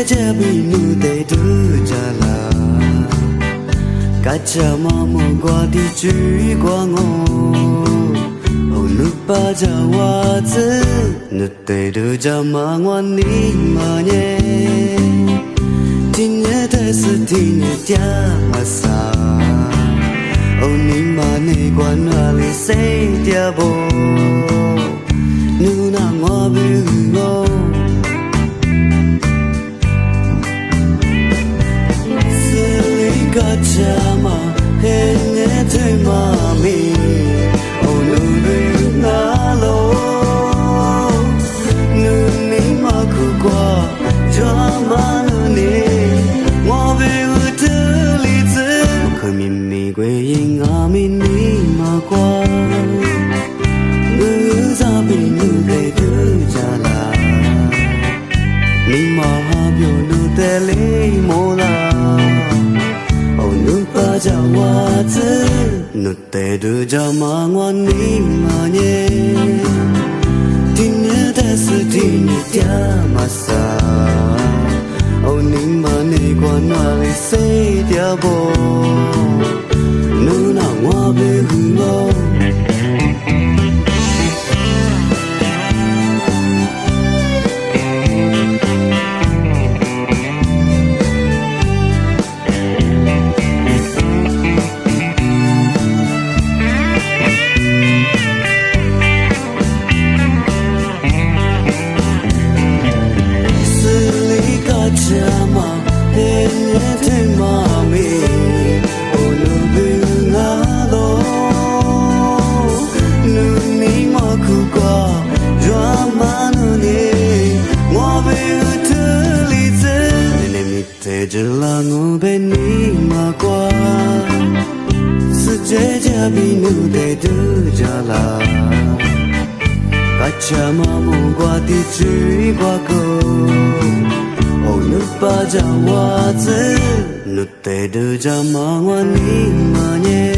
제비 누대 두자라 가짜 마모 과디 주의 광어 누빠 자와즈 누대 두자 망원 니마네 tinye tesi tinye tia masa oni mane kwana le sei tia bo nuna ngwa be ngo sele ka chama henye te mami onu be na lo nuni ma ku kwa jama鬼影阿弥尼玛瓜，女咋比女得得加啦？你妈哈表女得累么啦？哦，女把家娃子，女得得加嘛我你妈耶，听夜得是听夜家嘛啥？哦，你妈你管哪里谁家不？Nuna ngwa be hungo Sili ka chama henye te mami这啦我被你骂过，世界家比努得的家啦，把家妈木瓜的追瓜够，哦努把家娃子努得的家妈我你妈耶。